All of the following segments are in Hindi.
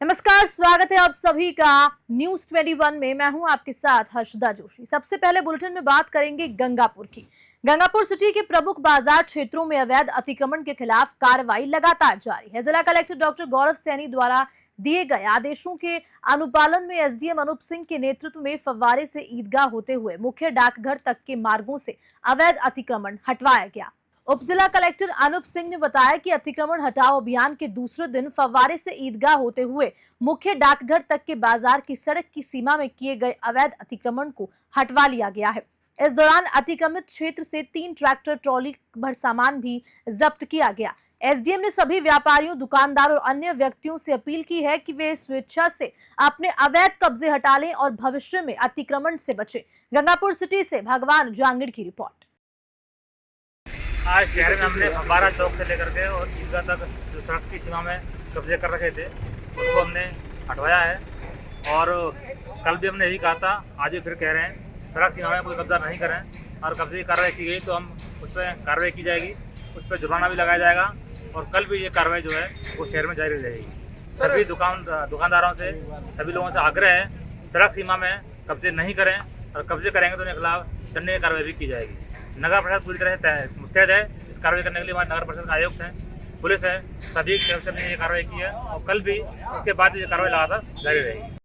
नमस्कार, स्वागत है आप सभी का न्यूज 21 में। मैं हूं आपके साथ हर्षदा जोशी। सबसे पहले बुलेटिन में बात करेंगे गंगापुर की। गंगापुर सिटी के प्रमुख बाजार क्षेत्रों में अवैध अतिक्रमण के खिलाफ कार्रवाई लगातार जारी है। जिला कलेक्टर डॉक्टर गौरव सैनी द्वारा दिए गए आदेशों के अनुपालन में एसडीएम अनूप सिंह के नेतृत्व में फव्वारे से ईदगाह होते हुए मुख्य डाकघर तक के मार्गों से अवैध अतिक्रमण हटवाया गया। उप जिला कलेक्टर अनूप सिंह ने बताया कि अतिक्रमण हटाओ अभियान के दूसरे दिन फव्वारे से ईदगाह होते हुए मुख्य डाकघर तक के बाजार की सड़क की सीमा में किए गए अवैध अतिक्रमण को हटवा लिया गया है। इस दौरान अतिक्रमित क्षेत्र से 3 ट्रैक्टर ट्रॉली भर सामान भी जब्त किया गया। एसडीएम ने सभी व्यापारियों, दुकानदार और अन्य व्यक्तियों से अपील की है कि वे स्वेच्छा से अपने अवैध कब्जे हटा लें और भविष्य में अतिक्रमण से बचें। गंगापुर सिटी से भगवान जांगिड़ की रिपोर्ट। आज शहर में हमने फव्वारा चौक से लेकर के और ईदगाह तक जो सड़क की सीमा में कब्जे कर रखे थे उसको हमने हटवाया है। और कल भी हमने यही कहा था, आज भी फिर कह रहे हैं सड़क सीमा में कोई कब्जा नहीं करें और कब्जे की कार्रवाई की गई तो हम उस पर कार्रवाई की जाएगी, उस पर जुर्माना भी लगाया जाएगा। और कल भी ये कार्रवाई जो है वो शहर में जारी रहेगी। सभी दुकानदारों से, सभी लोगों से आग्रह है सड़क सीमा में कब्जे नहीं करें और कब्जे करेंगे तो उनके खिलाफ दंडनीय कार्रवाई भी की जाएगी। नगर परिषद पूरी तरह से मुस्तैद है इस कार्रवाई करने के लिए। हमारे नगर परिषद आयुक्त हैं, पुलिस है, सभी सेवक ने ये कार्रवाई की है और कल भी उसके बाद ये कार्रवाई लगातार जारी रहेगी।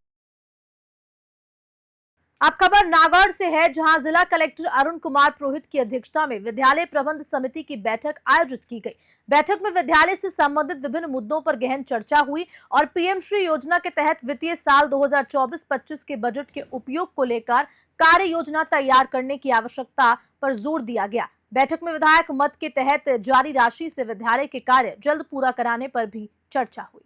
अब खबर नागौर से है, जहां जिला कलेक्टर अरुण कुमार पुरोहित की अध्यक्षता में विद्यालय प्रबंध समिति की बैठक आयोजित की गई। बैठक में विद्यालय से संबंधित विभिन्न मुद्दों पर गहन चर्चा हुई और पीएम श्री योजना के तहत वित्तीय साल 2024-25 के बजट के उपयोग को लेकर कार्य योजना तैयार करने की आवश्यकता पर जोर दिया गया। बैठक में विधायक मत के तहत जारी राशि से विद्यालय के कार्य जल्द पूरा कराने पर भी चर्चा हुई।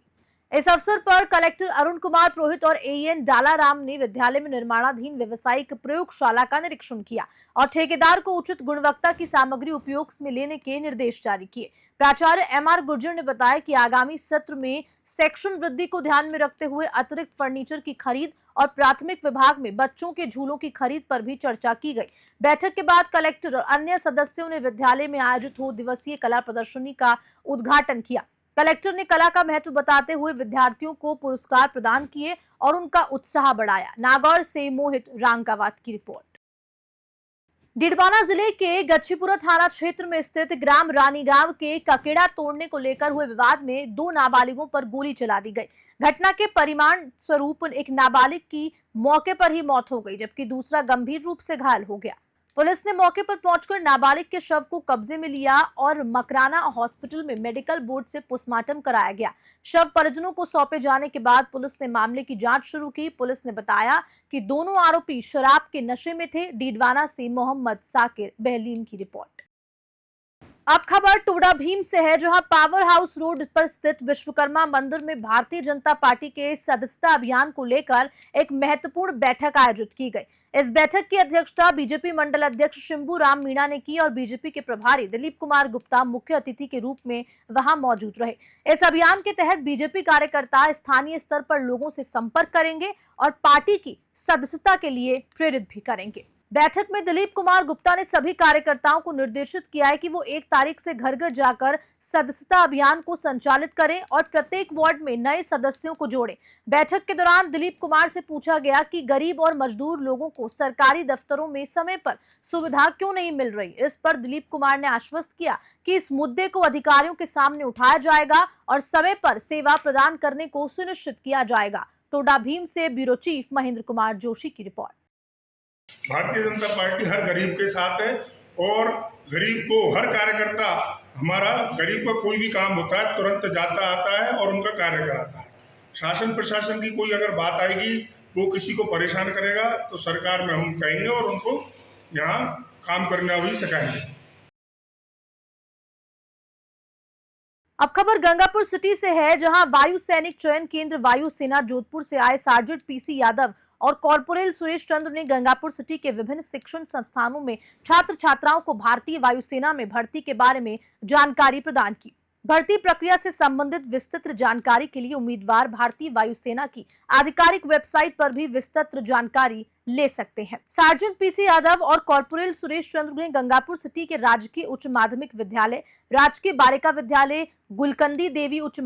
इस अवसर पर कलेक्टर अरुण कुमार पुरोहित और एएन डालाराम ने विद्यालय में निर्माणाधीन व्यवसायिक प्रयोगशाला का निरीक्षण किया और ठेकेदार को उचित गुणवत्ता की सामग्री उपयोग में लेने के निर्देश जारी किए। प्राचार्य एमआर गुर्जर ने बताया कि आगामी सत्र में सेक्शन वृद्धि को ध्यान में रखते हुए अतिरिक्त फर्नीचर की खरीद और प्राथमिक विभाग में बच्चों के झूलों की खरीद पर भी चर्चा की गई। बैठक के बाद कलेक्टर और अन्य सदस्यों ने विद्यालय में आयोजित 2 दिवसीय कला प्रदर्शनी का उद्घाटन किया। कलेक्टर ने कला का महत्व बताते हुए विद्यार्थियों को पुरस्कार प्रदान किए और उनका उत्साह बढ़ाया। नागौर से मोहित रांकावत की रिपोर्ट। डीडवाना जिले के गच्छीपुरा थाना क्षेत्र में स्थित ग्राम रानीगांव के ककेड़ा तोड़ने को लेकर हुए विवाद में 2 नाबालिगों पर गोली चला दी गई। घटना के परिणाम स्वरूप एक नाबालिग की मौके पर ही मौत हो गई, जबकि दूसरा गंभीर रूप से घायल हो गया। पुलिस ने मौके पर पहुंचकर नाबालिग के शव को कब्जे में लिया और मकराना हॉस्पिटल में मेडिकल बोर्ड से पोस्टमार्टम कराया गया। शव परिजनों को सौंपे जाने के बाद पुलिस ने मामले की जांच शुरू की। पुलिस ने बताया कि दोनों आरोपी शराब के नशे में थे। डीडवाना से मोहम्मद साकिर बहलीम की रिपोर्ट। अब खबर टोडा भीम से है, जहां पावर हाउस रोड पर स्थित विश्वकर्मा मंदिर में भारतीय जनता पार्टी के सदस्यता अभियान को लेकर एक महत्वपूर्ण बैठक आयोजित की गई। इस बैठक की अध्यक्षता बीजेपी मंडल अध्यक्ष शंभू राम मीणा ने की और बीजेपी के प्रभारी दिलीप कुमार गुप्ता मुख्य अतिथि के रूप में वहां मौजूद रहे। इस अभियान के तहत बीजेपी कार्यकर्ता स्थानीय स्तर पर लोगों से संपर्क करेंगे और पार्टी की सदस्यता के लिए प्रेरित भी करेंगे। बैठक में दिलीप कुमार गुप्ता ने सभी कार्यकर्ताओं को निर्देशित किया है कि वो 1 तारीख से घर घर जाकर सदस्यता अभियान को संचालित करें और प्रत्येक वार्ड में नए सदस्यों को जोड़ें। बैठक के दौरान दिलीप कुमार से पूछा गया कि गरीब और मजदूर लोगों को सरकारी दफ्तरों में समय पर सुविधा क्यों नहीं मिल रही। इस पर दिलीप कुमार ने आश्वस्त किया कि इस मुद्दे को अधिकारियों के सामने उठाया जाएगा और समय पर सेवा प्रदान करने को सुनिश्चित किया जाएगा। टोडा भीम से ब्यूरो चीफ महेंद्र कुमार जोशी की रिपोर्ट। भारतीय जनता पार्टी हर गरीब के साथ है और गरीब को हर कार्यकर्ता हमारा गरीब का कोई भी काम होता है तुरंत जाता आता है और उनका कार्य कराता है। शासन प्रशासन की कोई अगर बात आएगी वो किसी को परेशान करेगा तो सरकार में हम कहेंगे और उनको यहाँ काम करना भी सिखाएंगे। अब खबर गंगापुर सिटी से है, जहां वायु सैनिक चयन केंद्र वायु सेना जोधपुर से आए सार्जेंट पीसी यादव और कॉर्पोरल सुरेश चंद्र ने गंगापुर सिटी के विभिन्न शिक्षण संस्थानों में छात्र छात्राओं को भारतीय वायुसेना में भर्ती के बारे में जानकारी प्रदान की। भर्ती प्रक्रिया से संबंधित विस्तृत जानकारी के लिए उम्मीदवार भारतीय वायुसेना की आधिकारिक वेबसाइट पर भी विस्तृत जानकारी ले सकते हैं। सार्जेंट पीसी यादव और कॉर्पोरल सुरेश चंद्र ने गंगापुर सिटी के राजकीय उच्च माध्यमिक विद्यालय, राजकीय बालिका विद्यालय, गुलकंदी देवी उच्च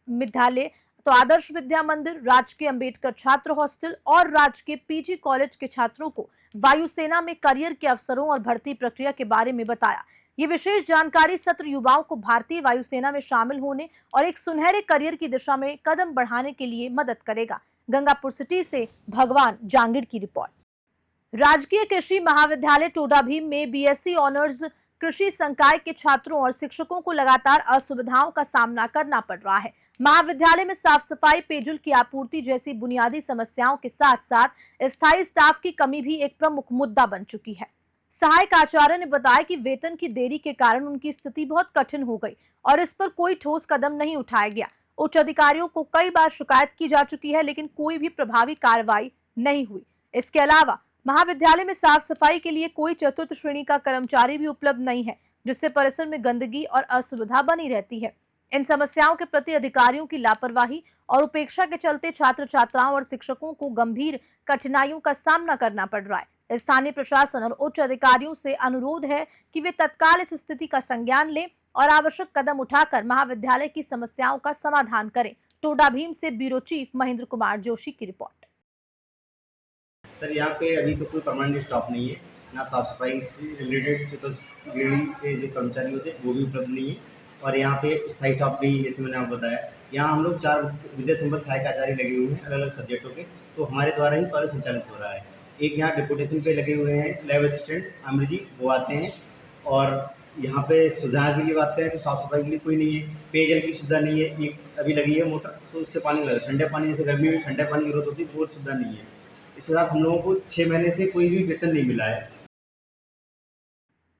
विद्यालय तो आदर्श विद्या मंदिर, राजकीय अंबेडकर छात्र हॉस्टल और राजकीय पीजी कॉलेज के छात्रों को वायुसेना में करियर के अवसरों और भर्ती प्रक्रिया के बारे में बताया। ये विशेष जानकारी सत्र युवाओं को भारतीय वायुसेना में शामिल होने और एक सुनहरे करियर की दिशा में कदम बढ़ाने के लिए मदद करेगा। गंगापुर सिटी से भगवान जांगिड़ की रिपोर्ट। राजकीय कृषि महाविद्यालय टोडाभीम में बीएससी ऑनर्स कृषि संकाय के छात्रों और शिक्षकों को लगातार असुविधाओं का सामना करना पड़ रहा है। महाविद्यालय में साफ सफाई, पेयजल की आपूर्ति जैसी बुनियादी समस्याओं के साथ साथ स्थायी स्टाफ की कमी भी एक प्रमुख मुद्दा बन चुकी है। सहायक आचार्य ने बताया कि वेतन की देरी के कारण उनकी स्थिति बहुत कठिन हो गई और इस पर कोई ठोस कदम नहीं उठाया गया। उच्च अधिकारियों को कई बार शिकायत की जा चुकी है, लेकिन कोई भी प्रभावी कार्रवाई नहीं हुई। इसके अलावा महाविद्यालय में साफ सफाई के लिए कोई चतुर्थ श्रेणी का कर्मचारी भी उपलब्ध नहीं है, जिससे परिसर में गंदगी और असुविधा बनी रहती है। इन समस्याओं के प्रति अधिकारियों की लापरवाही और उपेक्षा के चलते छात्र छात्राओं और शिक्षकों को गंभीर कठिनाइयों का सामना करना पड़ रहा है। स्थानीय प्रशासन और उच्च अधिकारियों से अनुरोध है कि वे तत्काल इस स्थिति का संज्ञान लें और आवश्यक कदम उठाकर महाविद्यालय की समस्याओं का समाधान करें। टोडाभीम से ब्यूरो चीफ महेंद्र कुमार जोशी की रिपोर्ट। सर, यहाँ पे अभी तो कोई परमानेंट स्टाफ नहीं है, ना साफ सफाई से रिलेटेड चतुर्थ श्रेणी के जो कर्मचारी होते हैं वो भी उपलब्ध नहीं है, और यहाँ पे स्थायी स्टाफ भी, जैसे मैंने आपको बताया, यहाँ हम लोग 4 विद्या संबंध सहायक आचार्य लगे हुए हैं अलग अलग सब्जेक्टों के, तो हमारे द्वारा ही कॉलेज संचालित हो रहा है। एक यहाँ डिप्यूटेशन पे लगे हुए हैं लैब असिस्टेंट अमृत जी, वो आते हैं, और यहाँ पे सुविधा के लिए आते हैं तो साफ सफाई के लिए कोई नहीं है, पेयजल की सुविधा नहीं है। एक अभी लगी है मोटर, तो उससे पानी लगा, ठंडे पानी, जैसे गर्मी में ठंडे पानी की जरूरत होती है, वो सुविधा नहीं है। इसके साथ हम लोगों को 6 महीने से कोई भी वेतन नहीं मिला है।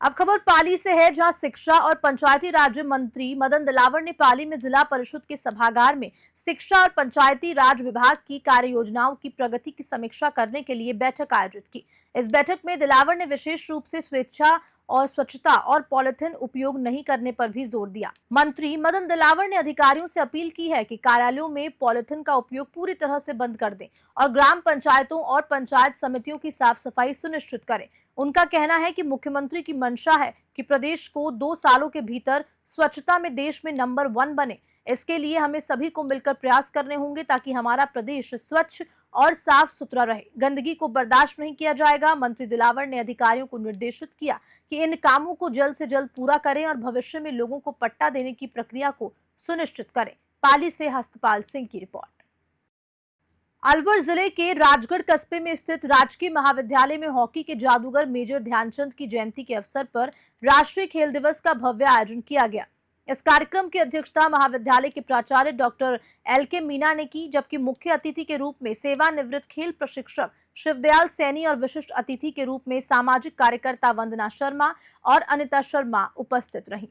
अब खबर पाली से है, जहां शिक्षा और पंचायती राज्य मंत्री मदन दिलावर ने पाली में जिला परिषद के सभागार में शिक्षा और पंचायती राज विभाग की कार्य योजनाओं की प्रगति की समीक्षा करने के लिए बैठक आयोजित की। इस बैठक में दिलावर ने विशेष रूप से स्वेच्छा और स्वच्छता और पॉलिथीन उपयोग नहीं करने पर भी जोर दिया। मंत्री मदन दिलावर ने अधिकारियों से अपील की है कि कार्यालयों में पॉलिथीन का उपयोग पूरी तरह से बंद कर दें और ग्राम पंचायतों और पंचायत समितियों की साफ सफाई सुनिश्चित करें। उनका कहना है कि मुख्यमंत्री की मंशा है कि प्रदेश को 2 सालों के भीतर स्वच्छता में देश में नंबर 1 बने। इसके लिए हमें सभी को मिलकर प्रयास करने होंगे ताकि हमारा प्रदेश स्वच्छ और साफ सुथरा रहे। गंदगी को बर्दाश्त नहीं किया जाएगा। मंत्री दिलावर ने अधिकारियों को निर्देशित किया कि इन कामों को जल्द से जल्द पूरा करें और भविष्य में लोगों को पट्टा देने की प्रक्रिया को सुनिश्चित करें। पाली से हस्तपाल सिंह की रिपोर्ट। अलवर जिले के राजगढ़ कस्बे में स्थित राजकीय महाविद्यालय में हॉकी के जादूगर मेजर ध्यानचंद की जयंती के अवसर पर राष्ट्रीय खेल दिवस का भव्य आयोजन किया गया। इस कार्यक्रम की अध्यक्षता महाविद्यालय के प्राचार्य डॉक्टर LK मीना ने की, जबकि मुख्य अतिथि के रूप में सेवानिवृत्त खेल प्रशिक्षक शिवदयाल सैनी और विशिष्ट अतिथि के रूप में सामाजिक कार्यकर्ता वंदना शर्मा और अनिता शर्मा उपस्थित रहीं।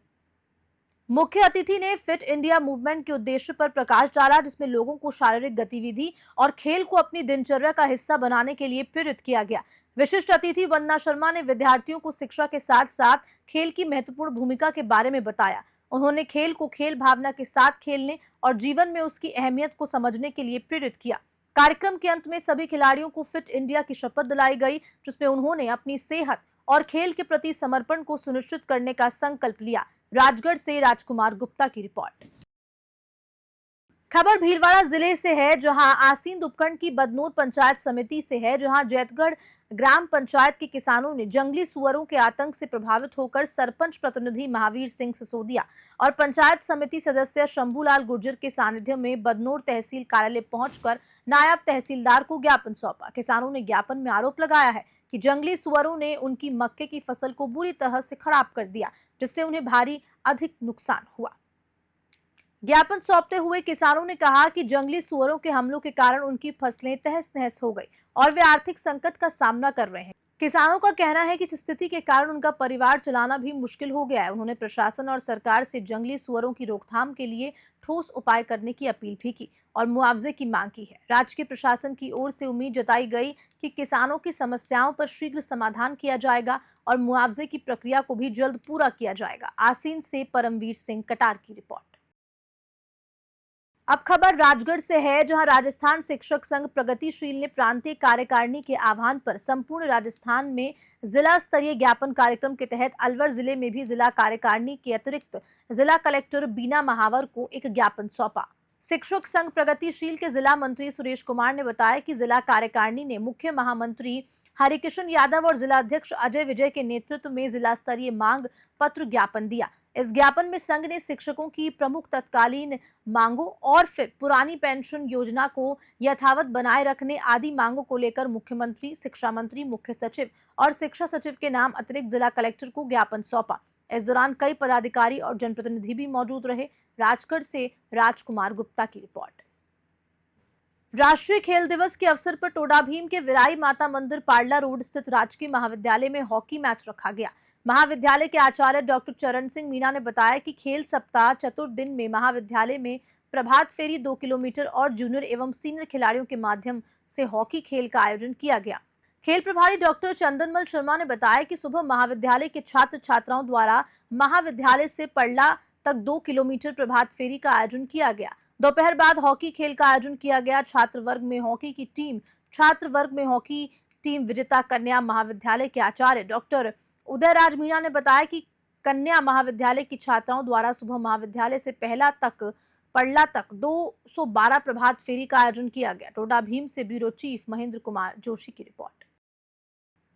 मुख्य अतिथि ने फिट इंडिया मूवमेंट के उद्देश्य पर प्रकाश डाला, जिसमें लोगों को शारीरिक गतिविधि और खेल को अपनी दिनचर्या का हिस्सा बनाने के लिए प्रेरित किया गया। विशिष्ट अतिथि वंदना शर्मा ने विद्यार्थियों को शिक्षा के साथ साथ खेल की महत्वपूर्ण भूमिका के बारे में बताया। उन्होंने खेल को खेल भावना के साथ खेलने और जीवन में उसकी अहमियत को समझने के लिए प्रेरित किया। कार्यक्रम के अंत में सभी खिलाड़ियों को फिट इंडिया की शपथ दिलाई गई, जिसमें उन्होंने अपनी सेहत और खेल के प्रति समर्पण को सुनिश्चित करने का संकल्प लिया। राजगढ़ से राजकुमार गुप्ता की रिपोर्ट। खबर भीलवाड़ा जिले से है, जहां आसीन उपखंड की बदनूर पंचायत समिति से है, जहां जैतगढ़ ग्राम पंचायत के किसानों ने जंगली सुअरों के आतंक से प्रभावित होकर सरपंच प्रतिनिधि महावीर सिंह सिसोदिया और पंचायत समिति सदस्य शंभूलाल गुर्जर के सानिध्य में बदनूर तहसील कार्यालय पहुंचकर नायब तहसीलदार को ज्ञापन सौंपा। किसानों ने ज्ञापन में आरोप लगाया है कि जंगली सुअरों ने उनकी मक्के की फसल को बुरी तरह से खराब कर दिया, जिससे उन्हें भारी अधिक नुकसान हुआ। ज्ञापन सौंपते हुए किसानों ने कहा कि जंगली सुअरों के हमलों के कारण उनकी फसलें तहस नहस हो गई और वे आर्थिक संकट का सामना कर रहे हैं। किसानों का कहना है कि इस स्थिति के कारण उनका परिवार चलाना भी मुश्किल हो गया है। उन्होंने प्रशासन और सरकार से जंगली सुअरों की रोकथाम के लिए ठोस उपाय करने की अपील भी की और मुआवजे की मांग की है। राज्य के प्रशासन की ओर से उम्मीद जताई गई कि किसानों की समस्याओं पर शीघ्र समाधान किया जाएगा और मुआवजे की प्रक्रिया को भी जल्द पूरा किया जाएगा। आसीन से परमवीर सिंह कटार की रिपोर्ट। अब खबर राजगढ़ से है, जहां राजस्थान शिक्षक संघ प्रगतिशील ने प्रांतीय कार्यकारिणी के आह्वान पर संपूर्ण राजस्थान में जिला स्तरीय ज्ञापन कार्यक्रम के तहत अलवर जिले में भी जिला कार्यकारिणी के अतिरिक्त जिला कलेक्टर बीना महावर को एक ज्ञापन सौंपा। शिक्षक संघ प्रगतिशील के जिला मंत्री सुरेश कुमार ने बताया कि जिला कार्यकारिणी ने मुख्य महामंत्री हरिकिशन यादव और जिला अध्यक्ष अजय विजय के नेतृत्व में जिला स्तरीय मांग पत्र ज्ञापन दिया। इस ज्ञापन में संघ ने शिक्षकों की प्रमुख तत्कालीन मांगों और फिर पुरानी पेंशन योजना को यथावत बनाए रखने आदि मांगों को लेकर मुख्यमंत्री, शिक्षा मंत्री, मुख्य सचिव और शिक्षा सचिव के नाम अतिरिक्त जिला कलेक्टर को ज्ञापन सौंपा। इस दौरान कई पदाधिकारी और जनप्रतिनिधि भी मौजूद रहे। राजगढ़ से राजकुमार गुप्ता की रिपोर्ट। राष्ट्रीय खेल दिवस के अवसर पर टोडा भीम के विराई माता मंदिर पाडला रोड स्थित राजकीय महाविद्यालय में हॉकी मैच रखा गया। महाविद्यालय के आचार्य डॉक्टर चरण सिंह मीना ने बताया कि खेल सप्ताह चतुर्थ दिन में महाविद्यालय में प्रभात फेरी 2 किलोमीटर और जूनियर एवं सीनियर खिलाड़ियों के माध्यम से हॉकी खेल का आयोजन किया गया। खेल प्रभारी डॉक्टर चंदनमल शर्मा ने बताया कि सुबह महाविद्यालय के छात्र छात्राओं द्वारा महाविद्यालय से पड़ला तक 2 किलोमीटर प्रभात फेरी का आयोजन किया गया। दोपहर बाद हॉकी खेल का आयोजन किया गया। छात्र वर्ग में हॉकी टीम विजेता कन्या महाविद्यालय के आचार्य डॉक्टर उदयराज मीणा ने बताया कि कन्या महाविद्यालय की छात्राओं द्वारा सुबह महाविद्यालय से पड़ला तक 212 प्रभात फेरी का आयोजन किया गया। टोडा भीम से ब्यूरो चीफ महेंद्र कुमार जोशी की रिपोर्ट।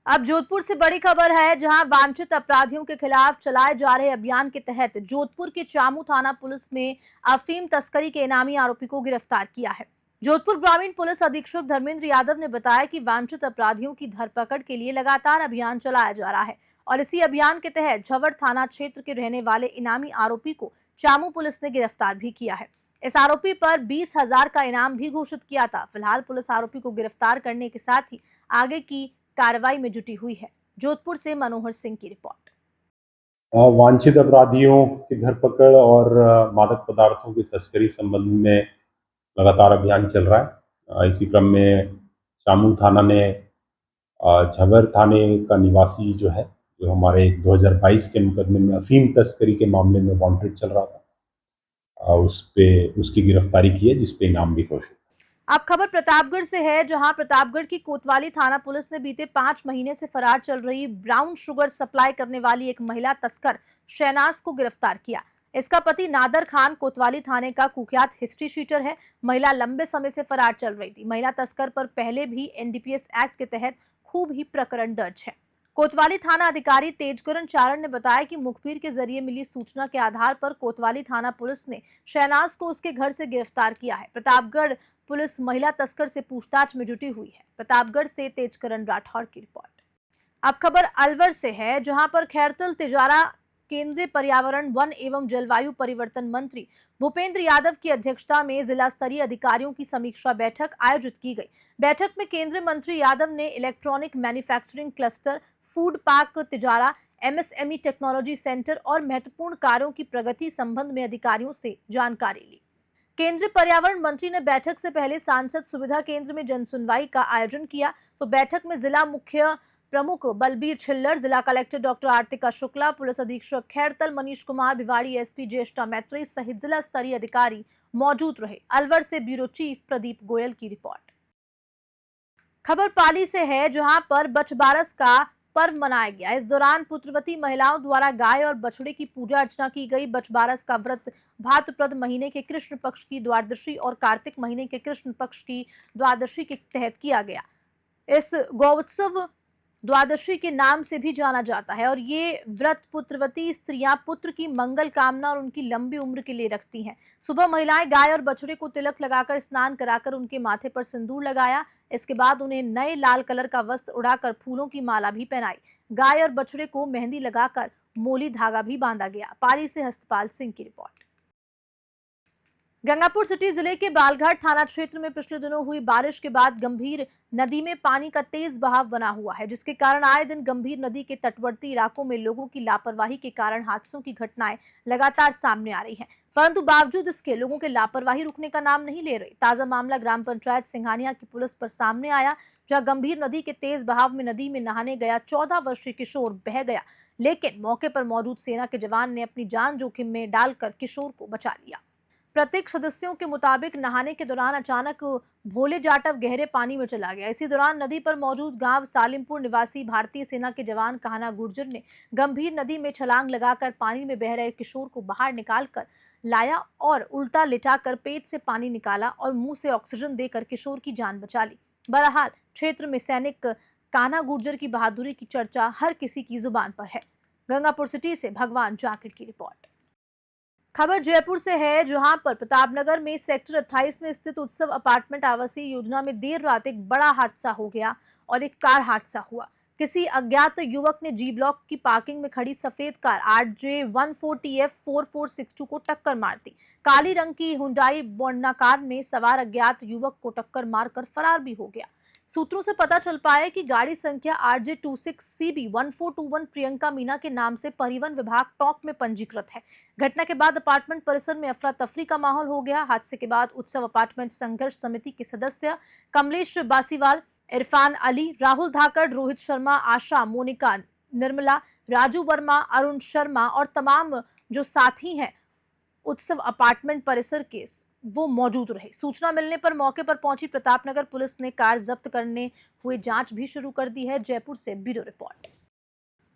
अब जोधपुर से बड़ी खबर है, जहां वांछित अपराधियों के खिलाफ चलाए जा रहे अभियान के तहत जोधपुर के चामू थाना पुलिस में अफीम तस्करी के इनामी आरोपी को गिरफ्तार किया है। जोधपुर ग्रामीण पुलिस अधीक्षक धर्मेंद्र यादव ने बताया कि वांछित अपराधियों की धरपकड़ के लिए लगातार अभियान चलाया जा रहा है और इसी अभियान के तहत झवड़ थाना क्षेत्र के रहने वाले इनामी आरोपी को चामू पुलिस ने गिरफ्तार भी किया है। इस आरोपी पर 20,000 का इनाम भी घोषित किया था। फिलहाल पुलिस आरोपी को गिरफ्तार करने के साथ ही आगे की कार्रवाई में जुटी हुई है। जोधपुर से मनोहर सिंह की रिपोर्ट। वांछित अपराधियों की धरपकड़ और मादक पदार्थों की तस्करी संबंध में लगातार अभियान चल रहा है। इसी क्रम में चामू थाना ने झवर थाने का निवासी जो हमारे 2022 के मुकदमे में अफीम तस्करी के मामले में वांटेड चल रहा था, उसकी गिरफ्तारी की है, जिसपे इनाम भी घोषित। अब खबर प्रतापगढ़ से है, जहां प्रतापगढ़ की कोतवाली थाना पुलिस ने बीते 5 महीने से फरार चल रही ब्राउन शुगर सप्लाई करने वाली एक महिला तस्कर शहनाज को गिरफ्तार किया। इसका पति नादर खान कोतवाली थाने का कुख्यात हिस्ट्री शीटर है। महिला लंबे समय से फरार चल रही थी। महिला तस्कर पर पहले भी एनडीपीएस एक्ट के तहत खूब ही प्रकरण दर्ज है। कोतवाली थाना अधिकारी तेजकरण चारण ने बताया कि मुखबिर के जरिए मिली सूचना के आधार पर कोतवाली थाना पुलिस ने शहनाज को उसके घर से गिरफ्तार किया है। प्रतापगढ़ पुलिस महिला तस्कर से पूछताछ में जुटी हुई है। प्रतापगढ़ से तेजकरण राठौर की रिपोर्ट। अब खबर अलवर से है, जहां पर खैरतल तिजारा केंद्रीय पर्यावरण, वन एवं जलवायु परिवर्तन मंत्री भूपेंद्र यादव की अध्यक्षता में जिला स्तरीय अधिकारियों की समीक्षा बैठक आयोजित की गई। बैठक में केंद्रीय मंत्री यादव ने electronic manufacturing cluster, food park Tijara, MSME technology centre और महत्वपूर्ण कार्यों की प्रगति संबंध में अधिकारियों से जानकारी ली। केंद्रीय पर्यावरण मंत्री ने बैठक से पहले सांसद सुविधा केंद्र में जनसुनवाई का आयोजन किया। तो बैठक में जिला मुख्य प्रमुख बलबीर छिल्लर, जिला collector doctor Artika Shukla, police अधीक्षक खैरतल मनीष कुमार, भिवाड़ी एसपी ज्येष्ठा मैत्री सहित जिला स्तरीय अधिकारी मौजूद रहे। अलवर से ब्यूरो चीफ प्रदीप गोयल की रिपोर्ट। खबर पाली से है, जहां पर बछबारस का पर्व मनाया गया। इस दौरान पुत्रवती महिलाओं द्वारा गाय और बछड़े की पूजा अर्चना की गई। बछबारस का व्रत भाद्रपद महीने के कृष्ण पक्ष की द्वादशी और कार्तिक महीने के कृष्ण पक्ष की द्वादशी के तहत किया गया। इस गौत्सव द्वादशी के नाम से भी जाना जाता है और ये व्रत पुत्रवती स्त्रियां पुत्र की मंगल कामना और उनकी लंबी उम्र के लिए रखती हैं। सुबह महिलाएं गाय और बछड़े को तिलक लगाकर स्नान कराकर उनके माथे पर सिंदूर लगाया। इसके बाद उन्हें नए लाल कलर का वस्त्र उड़ाकर फूलों की माला भी पहनाई। गाय और बछड़े को मेहंदी लगाकर मोली धागा भी बांधा गया। पाली से हस्तपाल सिंह की रिपोर्ट। गंगापुर सिटी जिले के बालघाट थाना क्षेत्र में पिछले दिनों हुई बारिश के बाद गंभीर नदी में पानी का तेज बहाव बना हुआ है, जिसके कारण आए दिन गंभीर नदी के तटवर्ती इलाकों में लोगों की लापरवाही के कारण हादसों की घटनाएं लगातार सामने आ रही हैं। परंतु बावजूद इसके लोगों के लापरवाही रुकने का नाम नहीं ले रही। ताजा मामला ग्राम पंचायत सिंघानिया की पुलिस पर सामने आया, जहां गंभीर नदी के तेज बहाव में नदी में नहाने गया 14 वर्षीय किशोर बह गया, लेकिन मौके पर मौजूद सेना के जवान ने अपनी जान जोखिम में डालकर किशोर को बचा लिया। प्रत्येक सदस्यों के मुताबिक नहाने के दौरान अचानक भोले जाटव गहरे पानी में चला गया। इसी दौरान नदी पर मौजूद गांव सालिमपुर निवासी भारतीय सेना के जवान कहाना गुर्जर ने गंभीर नदी में छलांग लगाकर पानी में बह रहे किशोर को बाहर निकालकर लाया और उल्टा लिटाकर पेट से पानी निकाला और मुंह से ऑक्सीजन देकर किशोर की जान बचा ली। बहरहाल क्षेत्र में सैनिक कान्हा गुर्जर की बहादुरी की चर्चा हर किसी की जुबान पर है। गंगापुर सिटी से भगवान जाकिर की रिपोर्ट। खबर जयपुर से है, जहां पर प्रतापनगर में सेक्टर 28 में स्थित उत्सव अपार्टमेंट आवासीय योजना में देर रात एक बड़ा हादसा हो गया और एक कार हादसा हुआ। किसी अज्ञात युवक ने जी ब्लॉक की पार्किंग में खड़ी सफेद कार RJ14TF4462 को टक्कर मार दी। काली रंग की हुंडई वर्ना कार में सवार अज्ञात युवक को टक्कर मारकर फरार भी हो गया। सूत्रों से पता चल पाया कि गाड़ी संख्या RJ26CB1421 प्रियंका मीना के नाम से परिवहन विभाग टॉक में पंजीकृत है। घटना के बाद अपार्टमेंट परिसर में अफरा तफरी का माहौल हो गया। हादसे के बाद उत्सव अपार्टमेंट संघर्ष समिति के सदस्य कमलेश बासीवाल, इरफान अली, राहुल धाकड़, रोहित शर्मा, आशा, मोनिका, निर्मला, राजू वर्मा, अरुण शर्मा और तमाम जो साथी हैं उत्सव अपार्टमेंट परिसर के वो मौजूद रहे। सूचना मिलने पर मौके पर पहुंची प्रतापनगर पुलिस ने कार जब्त करने हुए जांच भी शुरू कर दी है। जयपुर से ब्यूरो रिपोर्ट।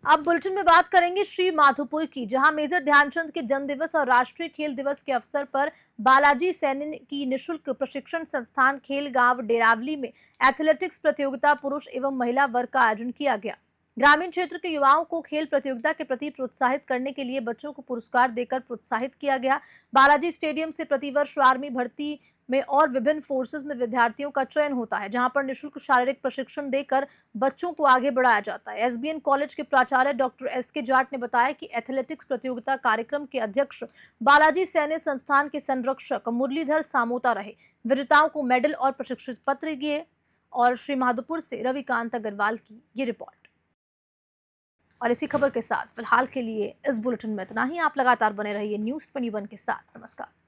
अब बुलेटिन में बात करेंगे श्री माधोपुर की, जहां मेजर ध्यानचंद के जन्म दिवस और राष्ट्रीय खेल दिवस के अवसर पर बालाजी सैनी की निःशुल्क प्रशिक्षण संस्थान खेल गांव डेरावली में एथलेटिक्स प्रतियोगिता पुरुष एवं महिला वर्ग का आयोजन किया गया। ग्रामीण क्षेत्र के युवाओं को खेल प्रतियोगिता के प्रति प्रोत्साहित करने के लिए बच्चों को पुरस्कार देकर प्रोत्साहित किया गया। बालाजी स्टेडियम से प्रतिवर्ष आर्मी भर्ती में और विभिन्न फोर्सेस में विद्यार्थियों का चयन होता है, जहां पर निःशुल्क शारीरिक प्रशिक्षण देकर बच्चों को आगे बढ़ाया जाता है। SBN कॉलेज के प्राचार्य डॉक्टर SK जाट ने बताया कि एथलेटिक्स प्रतियोगिता कार्यक्रम के अध्यक्ष बालाजी सैनी संस्थान के संरक्षक मुरलीधर सामोता रहे। विजेताओं को मेडल और प्रशिक्षण पत्र दिए। और श्री माधोपुर से रविकांत अग्रवाल की ये रिपोर्ट। और इसी खबर के साथ फिलहाल के लिए इस बुलेटिन में इतना ही। आप लगातार बने रहिए न्यूज़ 21 के साथ। नमस्कार।